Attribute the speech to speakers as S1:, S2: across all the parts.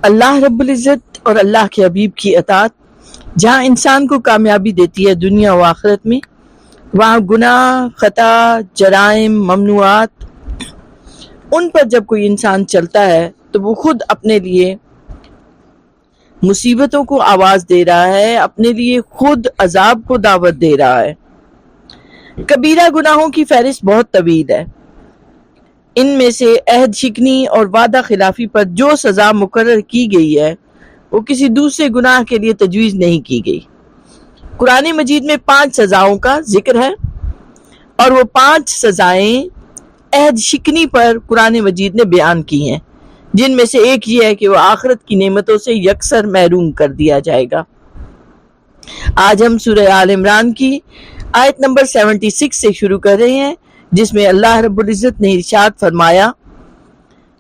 S1: اللہ رب العزت اور اللہ کے حبیب کی اطاعت جہاں انسان کو کامیابی دیتی ہے دنیا و آخرت میں، وہاں گناہ، خطا، جرائم، ممنوعات، ان پر جب کوئی انسان چلتا ہے تو وہ خود اپنے لیے مصیبتوں کو آواز دے رہا ہے، اپنے لیے خود عذاب کو دعوت دے رہا ہے۔ کبیرہ گناہوں کی فہرست بہت طویل ہے۔ ان میں سے عہد شکنی اور وعدہ خلافی پر جو سزا مقرر کی گئی ہے وہ کسی دوسرے گناہ کے لیے تجویز نہیں کی گئی۔ قرآن مجید میں 5 سزاؤں کا ذکر ہے اور وہ 5 سزائیں عہد شکنی پر قرآن مجید نے بیان کی ہیں، جن میں سے ایک یہ ہے کہ وہ آخرت کی نعمتوں سے یکسر محروم کر دیا جائے گا۔ آج ہم سورہ آل عمران کی آیت نمبر 76 سے شروع کر رہے ہیں، جس میں اللہ رب العزت نے ارشاد فرمایا،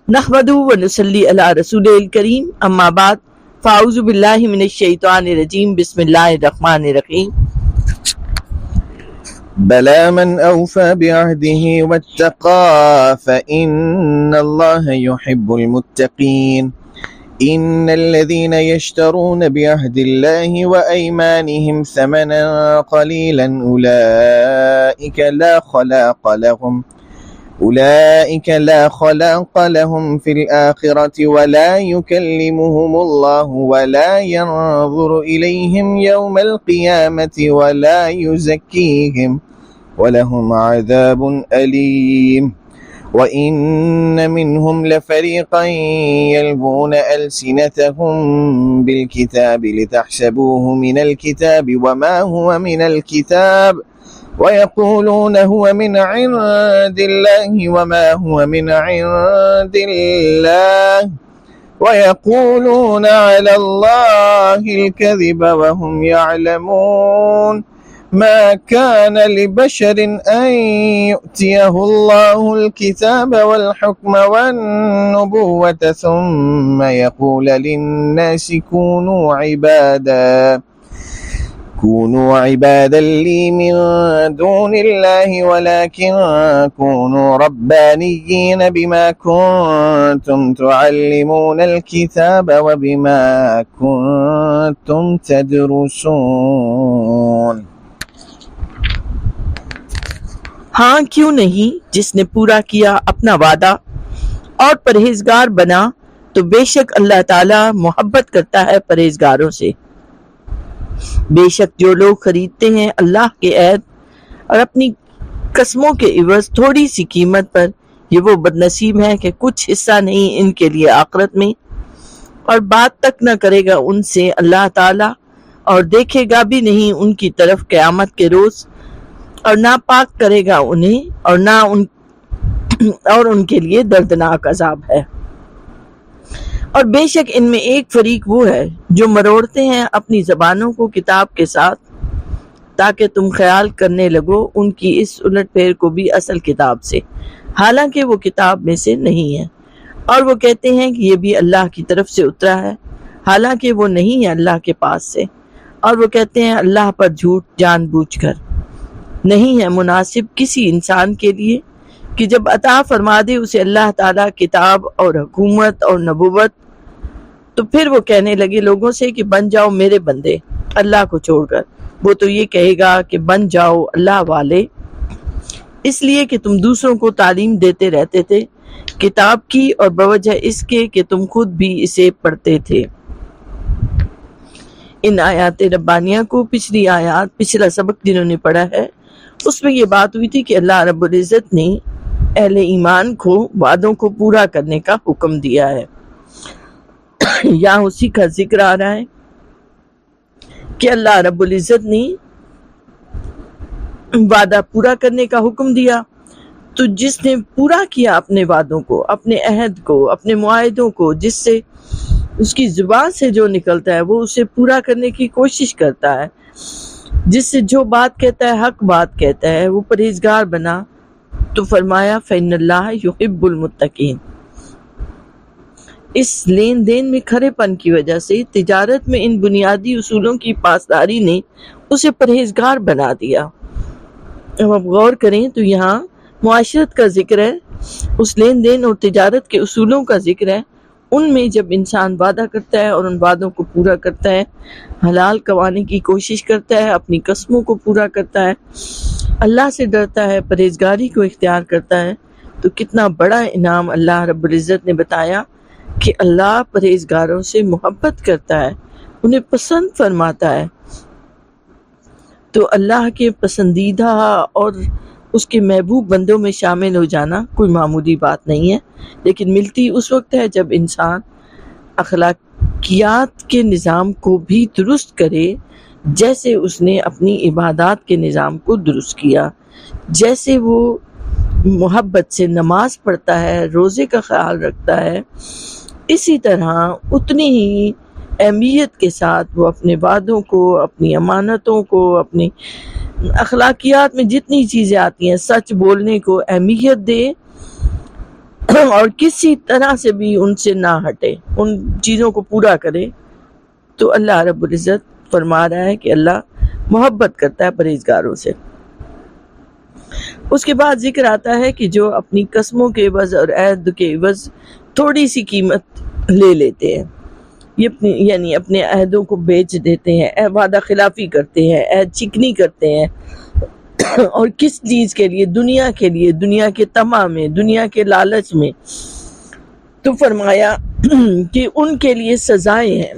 S1: نحمدہ و نصلی علی رسول الکریم، اما بعد، فاعوذ باللہ من الشیطان الرجیم، بسم اللہ الرحمن الرحیم۔
S2: بلى من أوفى بعهده واتقى فإن الله يحب المتقين إن الذين يشترون بعهد الله وأيمانهم ثمنا قليلا أولئك لا خلاق لهم في الآخرة ولا يكلمهم الله ولا ينظر إليهم يوم القيامة ولا يزكيهم ولهم عذاب أليم وَإِنَّ مِنْهُمْ لَفَرِيقًا يَلْوُونَ أَلْسِنَتَهُمْ بِالْكِتَابِ لِتَحْسَبُوهُ مِنَ الْكِتَابِ وَمَا هُوَ مِنَ الْكِتَابِ وَيَقُولُونَ هُوَ مِنْ عِنْدِ اللَّهِ وَمَا هُوَ مِنْ عِنْدِ اللَّهِ وَيَقُولُونَ عَلَى اللَّهِ الْكَذِبَ وَهُمْ يَعْلَمُونَ ما كان لبشر أن يؤتيه الله الكتاب والحكم والنبوة ثم يقول للناس كونوا عبادا لي من دون الله ولكن كونوا ربانيين بما كنتم تعلمون الكتاب وبما كنتم تدرسون۔
S1: ہاں کیوں نہیں، جس نے پورا کیا اپنا وعدہ اور پرہیزگار بنا تو بے شک اللہ تعالی محبت کرتا ہے پرہیزگاروں سے۔ بے شک جو لوگ خریدتے ہیں اللہ کے عہد اور اپنی قسموں کے عوض تھوڑی سی قیمت پر، یہ وہ بدنصیب ہیں کہ کچھ حصہ نہیں ان کے لیے آخرت میں، اور بات تک نہ کرے گا ان سے اللہ تعالی، اور دیکھے گا بھی نہیں ان کی طرف قیامت کے روز، اور نہ پاک کرے گا انہیں، اور ان کے لیے دردناک عذاب ہے۔ اور بے شک ان میں ایک فریق وہ ہے جو مروڑتے ہیں اپنی زبانوں کو کتاب کے ساتھ، تاکہ تم خیال کرنے لگو ان کی اس الٹ پھیر کو بھی اصل کتاب سے، حالانکہ وہ کتاب میں سے نہیں ہے، اور وہ کہتے ہیں کہ یہ بھی اللہ کی طرف سے اترا ہے، حالانکہ وہ نہیں ہے اللہ کے پاس سے، اور وہ کہتے ہیں اللہ پر جھوٹ جان بوجھ کر۔ نہیں ہے مناسب کسی انسان کے لیے کہ جب عطا فرما دے اسے اللہ تعالیٰ کتاب اور حکومت اور نبوت، تو پھر وہ کہنے لگے لوگوں سے کہ بن جاؤ میرے بندے اللہ کو چھوڑ کر۔ وہ تو یہ کہے گا کہ بن جاؤ اللہ والے، اس لیے کہ تم دوسروں کو تعلیم دیتے رہتے تھے کتاب کی، اور بوجہ اس کے کہ تم خود بھی اسے پڑھتے تھے۔ ان آیات ربانیہ کو پچھلا سبق جنہوں نے پڑھا ہے اس میں یہ بات ہوئی تھی کہ اللہ رب العزت نے اہل ایمان کو وعدوں کو پورا کرنے کا حکم دیا ہے۔ یہاں اسی کا ذکر آ رہا ہے کہ اللہ رب العزت نے وعدہ پورا کرنے کا حکم دیا، تو جس نے پورا کیا اپنے وعدوں کو، اپنے عہد کو، اپنے معاہدوں کو، جس سے اس کی زبان سے جو نکلتا ہے وہ اسے پورا کرنے کی کوشش کرتا ہے، جس سے جو بات کہتا ہے حق بات کہتا ہے، وہ پرہیزگار بنا، تو فرمایا فإن اللہ یحب المتقین۔ اس لین دین میں کھرے پن کی وجہ سے تجارت میں ان بنیادی اصولوں کی پاسداری نے اسے پرہیزگار بنا دیا۔ اب آپ غور کریں تو یہاں معاشرت کا ذکر ہے، اس لین دین اور تجارت کے اصولوں کا ذکر ہے، ان میں جب انسان وعدہ کرتا ہے اور ان وعدوں کو پورا کرتا ہے، حلال کمانے کی کوشش کرتا ہے، اپنی قسموں کو پورا کرتا ہے، اللہ سے ڈرتا ہے، پرہیزگاری کو اختیار کرتا ہے، تو کتنا بڑا انعام اللہ رب العزت نے بتایا کہ اللہ پرہیزگاروں سے محبت کرتا ہے، انہیں پسند فرماتا ہے۔ تو اللہ کے پسندیدہ اور اس کے محبوب بندوں میں شامل ہو جانا کوئی معمولی بات نہیں ہے، لیکن ملتی اس وقت ہے جب انسان اخلاقیات کے نظام کو بھی درست کرے، جیسے اس نے اپنی عبادات کے نظام کو درست کیا، جیسے وہ محبت سے نماز پڑھتا ہے، روزے کا خیال رکھتا ہے، اسی طرح اتنی ہی اہمیت کے ساتھ وہ اپنے وعدوں کو، اپنی امانتوں کو، اپنی اخلاقیات میں جتنی چیزیں آتی ہیں، سچ بولنے کو اہمیت دے اور کسی طرح سے بھی ان سے نہ ہٹے، ان چیزوں کو پورا کرے۔ تو اللہ رب العزت فرما رہا ہے کہ اللہ محبت کرتا ہے پرہیزگاروں سے۔ اس کے بعد ذکر آتا ہے کہ جو اپنی قسموں کے عوض اور عہد کے عوض تھوڑی سی قیمت لے لیتے ہیں، یہ یعنی اپنے عہدوں کو بیچ دیتے ہیں، وعدہ خلافی کرتے ہیں، عہد چکنی کرتے ہیں، اور کس چیز کے لیے؟ دنیا کے لیے، دنیا کے طمع میں، دنیا کے لالچ میں۔ تو فرمایا کہ ان کے لیے سزائیں ہیں۔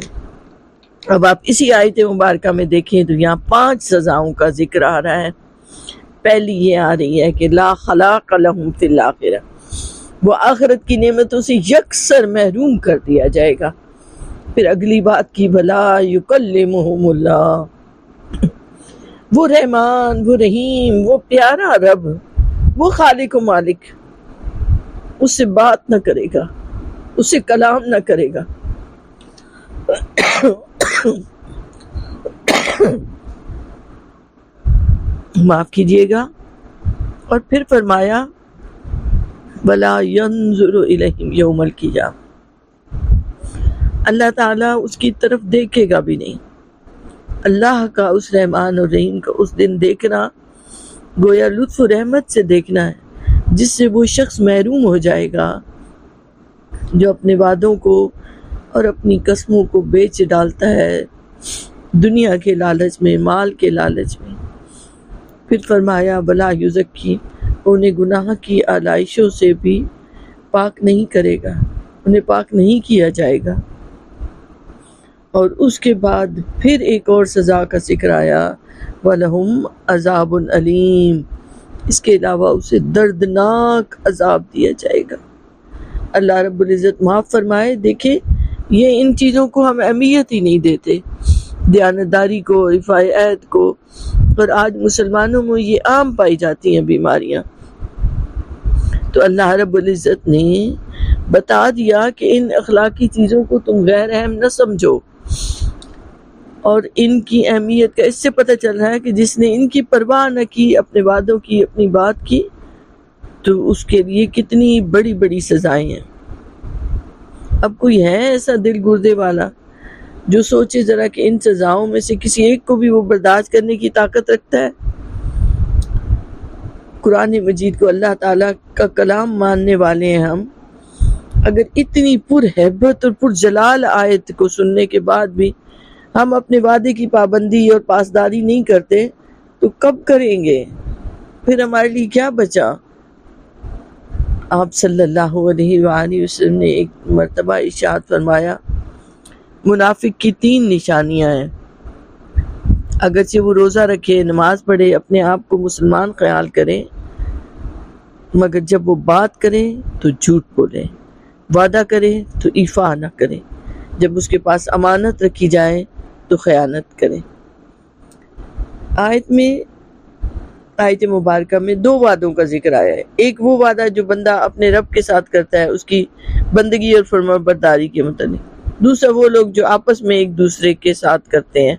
S1: اب آپ اسی آیت مبارکہ میں دیکھیں تو یہاں 5 سزاؤں کا ذکر آ رہا ہے۔ پہلی یہ آ رہی ہے کہ لا خلاق لہم فی الآخرہ، وہ آخرت کی نعمتوں سے یکسر محروم کر دیا جائے گا۔ پھر اگلی بات کی بھلا یکلمہم اللہ، وہ رحمان، وہ رحیم، وہ پیارا رب، وہ خالق و مالک اس سے بات نہ کرے گا، اس سے کلام نہ کرے گا۔ معاف کیجیے گا۔ اور پھر فرمایا وَلَا يَنظُرُ إِلَيْهِمْ يَوْمَ الْقِيَامَةِ، اللہ تعالیٰ اس کی طرف دیکھے گا بھی نہیں۔ اللہ کا، اس رحمان اور رحیم کا اس دن دیکھنا گویا لطف و رحمت سے دیکھنا ہے، جس سے وہ شخص محروم ہو جائے گا جو اپنے وعدوں کو اور اپنی قسموں کو بیچ ڈالتا ہے دنیا کے لالچ میں، مال کے لالچ میں۔ پھر فرمایا بلا یزکی، انہیں گناہ کی آلائشوں سے بھی پاک نہیں کرے گا، انہیں پاک نہیں کیا جائے گا۔ اور اس کے بعد پھر ایک اور سزا کا ذکر آیا وَلَهُمْ عَذَابٌ أَلِيمٌ، اس کے علاوہ اسے دردناک عذاب دیا جائے گا۔ اللہ رب العزت معاف فرمائے۔ دیکھیں یہ ان چیزوں کو ہم اہمیت ہی نہیں دیتے، دیانتداری کو، رفاع عہد کو، اور آج مسلمانوں میں یہ عام پائی جاتی ہیں بیماریاں۔ تو اللہ رب العزت نے بتا دیا کہ ان اخلاقی چیزوں کو تم غیر اہم نہ سمجھو، اور ان کی اہمیت کا اس سے پتہ چل رہا ہے کہ جس نے ان کی پرواہ نہ کی، اپنے وعدوں کی، اپنی بات کی، تو اس کے لیے کتنی بڑی بڑی سزائیں ہیں۔ اب کوئی ہے ایسا دل گردے والا جو سوچے ذرا کہ ان سزاؤں میں سے کسی ایک کو بھی وہ برداشت کرنے کی طاقت رکھتا ہے؟ قرآن مجید کو اللہ تعالیٰ کا کلام ماننے والے ہیں ہم، اگر اتنی پرہیبت اور پرجلال آیت کو سننے کے بعد بھی ہم اپنے وعدے کی پابندی اور پاسداری نہیں کرتے تو کب کریں گے؟ پھر ہمارے لیے کیا بچا؟ آپ صلی اللہ علیہ وآلہ وسلم نے ایک مرتبہ ارشاد فرمایا منافق کی 3 نشانیاں ہیں، اگرچہ وہ روزہ رکھے، نماز پڑھے، اپنے آپ کو مسلمان خیال کرے، مگر جب وہ بات کرے تو جھوٹ بولے، وعدہ کرے تو ایفا نہ کرے، جب اس کے پاس امانت رکھی جائے تو خیانت کرے۔ آیت مبارکہ میں 2 وعدوں کا ذکر آیا ہے۔ ایک وہ وعدہ جو بندہ اپنے رب کے ساتھ کرتا ہے، اس کی بندگی اور فرمانبرداری کے متعلق، دوسرا وہ لوگ جو آپس میں ایک دوسرے کے ساتھ کرتے ہیں،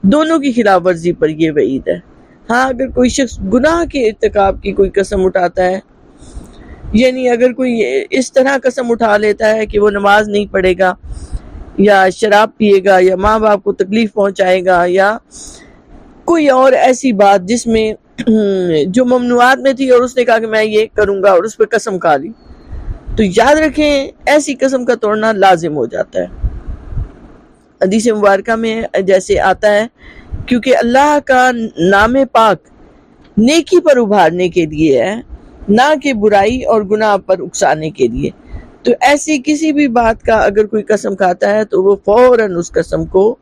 S1: دونوں کی خلاف ورزی پر یہ وعید ہے۔ ہاں اگر کوئی شخص گناہ کے ارتکاب کی کوئی قسم اٹھاتا ہے، یعنی اگر کوئی اس طرح قسم اٹھا لیتا ہے کہ وہ نماز نہیں پڑھے گا، یا شراب پیے گا، یا ماں باپ کو تکلیف پہنچائے گا، یا کوئی اور ایسی بات جس میں جو ممنوعات میں تھی اور اس نے کہا کہ میں یہ کروں گا اور اس پہ قسم کھا لی، تو یاد رکھیں ایسی قسم کا توڑنا لازم ہو جاتا ہے. حدیث مبارکہ میں جیسے آتا ہے کیونکہ اللہ کا نام پاک نیکی پر ابھارنے کے لیے ہے، نہ کہ برائی اور گناہ پر اکسانے کے لیے. تو ایسی کسی بھی بات کا اگر کوئی قسم کھاتا ہے تو وہ فوراً اس قسم کو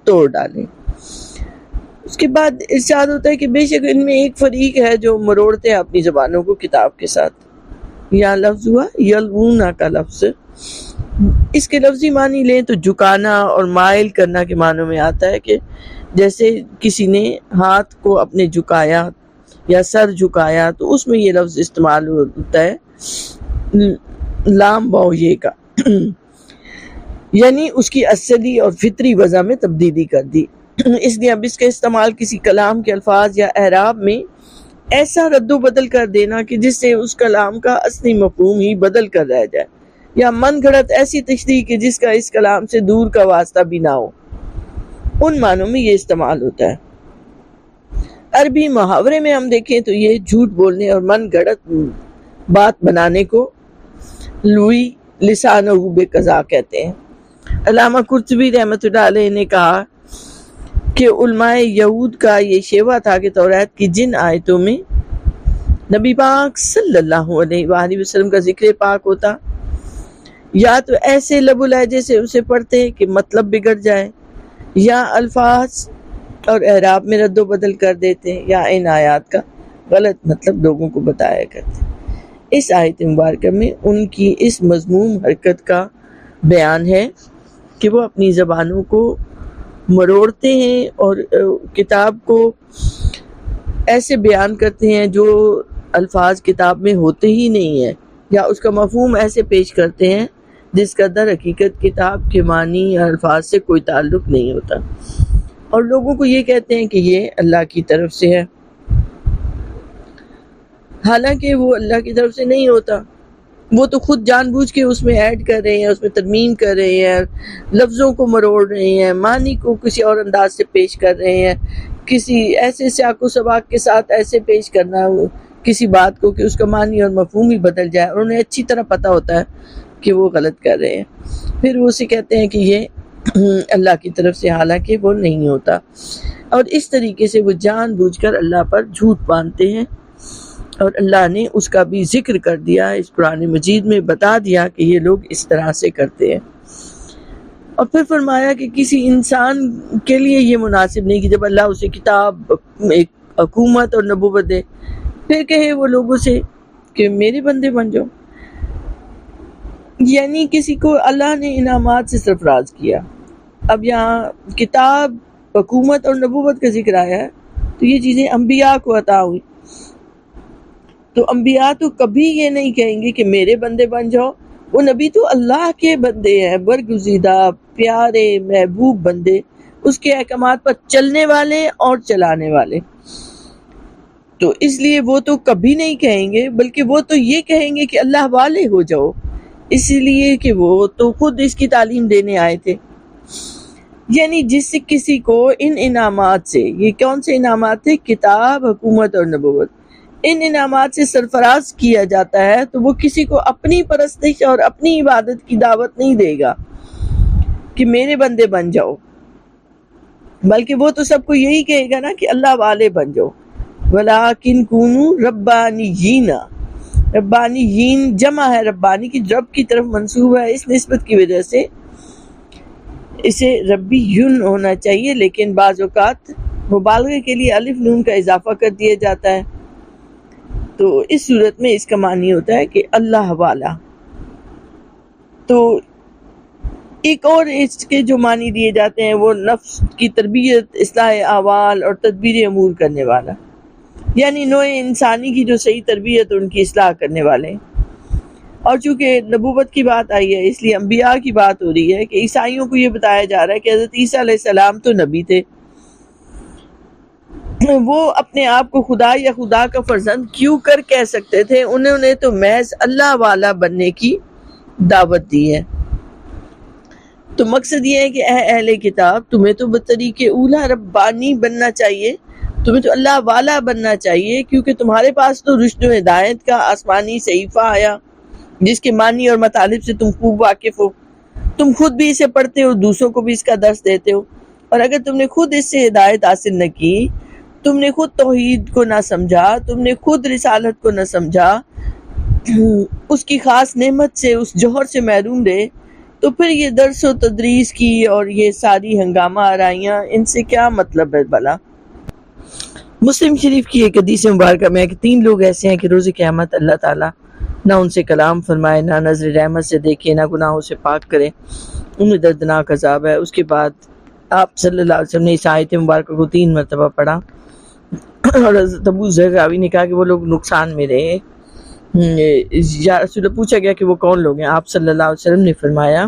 S1: توڑ ڈالیں. اس کے بعد ارشاد ہوتا ہے کہ بے شک ان میں ایک فریق ہے جو مروڑتے ہیں اپنی زبانوں کو کتاب کے ساتھ. یہاں لفظ ہوا یلونا کا لفظ، اس کے لفظی معنی لیں تو جھکانا اور مائل کرنا کے معنوں میں آتا ہے، کہ جیسے کسی نے ہاتھ کو اپنے جھکایا یا سر جھکایا تو اس میں یہ لفظ استعمال ہوتا ہے لام واو یہ کا یعنی اس کی اصلی اور فطری وضع میں تبدیلی کر دی. اس لیے اب اس کا استعمال کسی کلام کے الفاظ یا اعراب میں ایسا رد و بدل کر دینا کہ جس سے اس کلام کا اصلی مفہوم ہی بدل کر رہ جائے، یا من گھڑت ایسی تشریح کہ جس کا اس کلام سے دور کا واسطہ بھی نہ ہو، ان معنوں میں یہ استعمال ہوتا ہے. عربی محاورے میں ہم دیکھیں تو یہ جھوٹ بولنے اور من گھڑت بات بنانے کو لوی لسانہ بے قضا کہتے ہیں. علامہ قرطبی رحمۃ اللہ علیہ نے کہا کہ علماء یہود کا یہ شیوہ تھا کہ توریت کی جن آیتوں میں نبی پاک صلی اللہ علیہ وآلہ وسلم کا ذکر پاک ہوتا، یا تو ایسے لب و لہجے سے اسے پڑھتے کہ مطلب بگڑ جائے، یا الفاظ اور اعراب میں رد و بدل کر دیتے، یا ان آیات کا غلط مطلب لوگوں کو بتایا کرتے. اس آیت مبارکہ میں ان کی اس مذموم حرکت کا بیان ہے کہ وہ اپنی زبانوں کو مروڑتے ہیں اور کتاب کو ایسے بیان کرتے ہیں جو الفاظ کتاب میں ہوتے ہی نہیں ہیں، یا اس کا مفہوم ایسے پیش کرتے ہیں جس کا در حقیقت کتاب کے معنی یا الفاظ سے کوئی تعلق نہیں ہوتا، اور لوگوں کو یہ کہتے ہیں کہ یہ اللہ کی طرف سے ہے، حالانکہ وہ اللہ کی طرف سے نہیں ہوتا. وہ تو خود جان بوجھ کے اس میں ایڈ کر رہے ہیں، اس میں ترمیم کر رہے ہیں، لفظوں کو مروڑ رہے ہیں، معنی کو کسی اور انداز سے پیش کر رہے ہیں، کسی ایسے سیاق و سباق کے ساتھ ایسے پیش کرنا کسی بات کو کہ اس کا معنی اور مفہوم ہی بدل جائے، اور انہیں اچھی طرح پتہ ہوتا ہے کہ وہ غلط کر رہے ہیں. پھر وہ اسے کہتے ہیں کہ یہ اللہ کی طرف سے، حالانکہ وہ نہیں ہوتا. اور اس طریقے سے وہ جان بوجھ کر اللہ پر جھوٹ باندھتے ہیں، اور اللہ نے اس کا بھی ذکر کر دیا، اس قرآن مجید میں بتا دیا کہ یہ لوگ اس طرح سے کرتے ہیں. اور پھر فرمایا کہ کسی انسان کے لیے یہ مناسب نہیں کہ جب اللہ اسے کتاب، ایک حکومت اور نبوت دے، پھر کہے وہ لوگوں سے کہ میرے بندے بن جاؤ. یعنی کسی کو اللہ نے انعامات سے سرفراز کیا. اب یہاں کتاب، حکومت اور نبوت کا ذکر آیا ہے تو یہ چیزیں انبیاء کو عطا ہوئی. تو انبیاء تو کبھی یہ نہیں کہیں گے کہ میرے بندے بن جاؤ. وہ نبی تو اللہ کے بندے ہیں، برگزیدہ پیارے محبوب بندے، اس کے احکامات پر چلنے والے اور چلانے والے. تو اس لیے وہ تو کبھی نہیں کہیں گے، بلکہ وہ تو یہ کہیں گے کہ اللہ والے ہو جاؤ، اس لیے کہ وہ تو خود اس کی تعلیم دینے آئے تھے. یعنی جس سے کسی کو ان انعامات سے، یہ کون سے انعامات تھے؟ کتاب، حکومت اور نبوت، ان انعامات سے سرفراز کیا جاتا ہے تو وہ کسی کو اپنی پرستش اور اپنی عبادت کی دعوت نہیں دے گا کہ میرے بندے بن جاؤ، بلکہ وہ تو سب کو یہی کہے گا نا کہ اللہ والے بن جاؤ. وَلَٰكِن كُونُوا رَبَّانِيِّينَ، ربانیین جمع ہے ربانی کی، رب کی طرف منسوب ہے، اس نسبت کی وجہ سے اسے ربی یون ہونا چاہیے، لیکن بعض اوقات مبالغے کے لیے الف نون کا اضافہ کر دیا جاتا ہے. تو اس صورت میں اس کا معنی ہوتا ہے کہ اللہ والا. تو ایک اور اس کے جو معنی دیے جاتے ہیں وہ نفس کی تربیت، اصلاح احوال اور تدبیر امور کرنے والا، یعنی نوع انسانی کی جو صحیح تربیت اور ان کی اصلاح کرنے والے. اور چونکہ نبوت کی بات آئی ہے اس لیے انبیاء کی بات ہو رہی ہے کہ عیسائیوں کو یہ بتایا جا رہا ہے کہ حضرت عیسیٰ علیہ السلام تو نبی تھے، وہ اپنے آپ کو خدا یا خدا کا فرزند کیوں کر کہہ سکتے تھے؟ انہوں نے تو محض اللہ والا بننے کی دعوت دی ہے. تو مقصد یہ ہے کہ اے اہل کتاب، تمہیں تو بطریق اولا ربانی بننا چاہیے، تمہیں تو اللہ والا بننا چاہیے، کیونکہ تمہارے پاس تو رشد و ہدایت کا آسمانی صحیفہ آیا جس کے معنی اور مطالب سے تم خوب واقف ہو، تم خود بھی اسے پڑھتے ہو، دوسروں کو بھی اس کا درس دیتے ہو، اور اگر تم نے خود اس سے ہدایت حاصل نہ کی، تم نے خود توحید کو نہ سمجھا، تم نے خود رسالت کو نہ سمجھا، اس کی خاص نعمت سے، اس جوہر سے محروم رہے، تو پھر یہ درس و تدریس کی اور یہ ساری ہنگامہ آرائیاں، ان سے کیا مطلب ہے بھلا؟ مسلم شریف کی ایک حدیث مبارکہ میں ہے کہ 3 لوگ ایسے ہیں کہ روز قیامت اللہ تعالیٰ نہ ان سے کلام فرمائے، نہ نظر رحمت سے دیکھے، نہ گناہوں سے پاک کرے، انہیں دردناک عذاب ہے۔ اس کے بعد آپ صلی اللہ علیہ وسلم نے اس آیت مبارکہ کو 3 مرتبہ پڑھا، اور حضرت ابو ذر راوی نے کہا کہ وہ لوگ نقصان میں رہے۔ یا رسول اللہ، پوچھا گیا کہ وہ کون لوگ ہیں؟ آپ صلی اللہ علیہ وسلم نے فرمایا،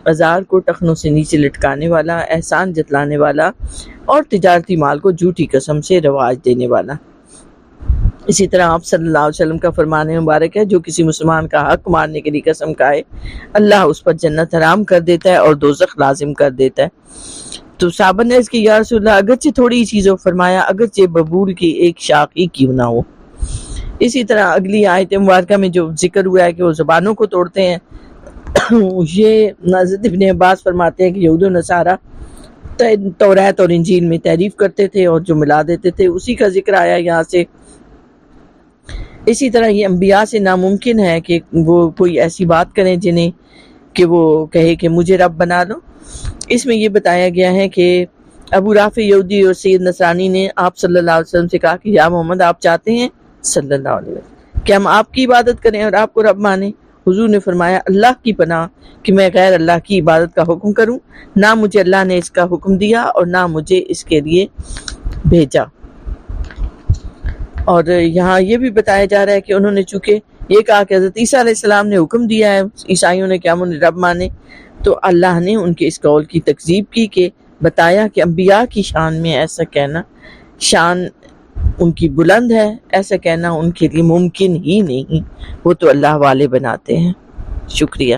S1: ازار کو ٹخنوں سے نیچے لٹکانے والا، احسان جتلانے والا، اور تجارتی مال کو جھوٹی قسم سے رواج دینے والا۔ اسی طرح آپ صلی اللہ علیہ وسلم کا فرمان مبارک ہے، جو کسی مسلمان کا حق مارنے کے لیے قسم کھائے، اللہ اس پر جنت حرام کر دیتا ہے اور دوزخ لازم کر دیتا ہے۔ تو صحابہ نے اس کی یا رسول اللہ، اگرچہ تھوڑی چیزوں فرمایا، اگرچہ ببول کی ایک شاخ ہی کیوں نہ ہو۔ اسی طرح اگلی آیت مبارکہ میں جو ذکر ہوا ہے کہ وہ زبانوں کو توڑتے ہیں، یہ حضرت ابن عباس فرماتے ہیں کہ یہود و نصارہ توریت اور انجیل میں تحریف کرتے تھے اور جو ملا دیتے تھے، اسی کا ذکر آیا یہاں سے۔ اسی طرح یہ انبیاء سے ناممکن ہے کہ وہ کوئی ایسی بات کریں جنہیں کہ وہ کہے کہ مجھے رب بنا لو۔ اس میں یہ بتایا گیا ہے کہ ابو رافع یہودی اور سید نصرانی نے آپ صلی اللہ علیہ وسلم سے کہا کہ یا محمد، آپ چاہتے ہیں صلی اللہ علیہ وسلم کہ ہم آپ کی عبادت کریں اور آپ کو رب مانیں؟ حضور نے فرمایا، اللہ کی پناہ کہ میں غیر اللہ کی عبادت کا حکم کروں، نہ مجھے اللہ نے اس کا حکم دیا اور نہ مجھے اس کے لیے بھیجا۔ اور یہاں یہ بھی بتایا جا رہا ہے کہ انہوں نے چونکہ یہ کہا کہ حضرت عیسیٰ علیہ السلام نے حکم دیا ہے عیسائیوں نے کہ ہم انہیں رب مانے، تو اللہ نے ان کے اس قول کی تکذیب کی کہ بتایا کہ انبیاء کی شان میں ایسا کہنا، شان ان کی بلند ہے، ایسا کہنا ان کے لیے ممکن ہی نہیں، وہ تو اللہ والے بناتے ہیں۔ شکریہ۔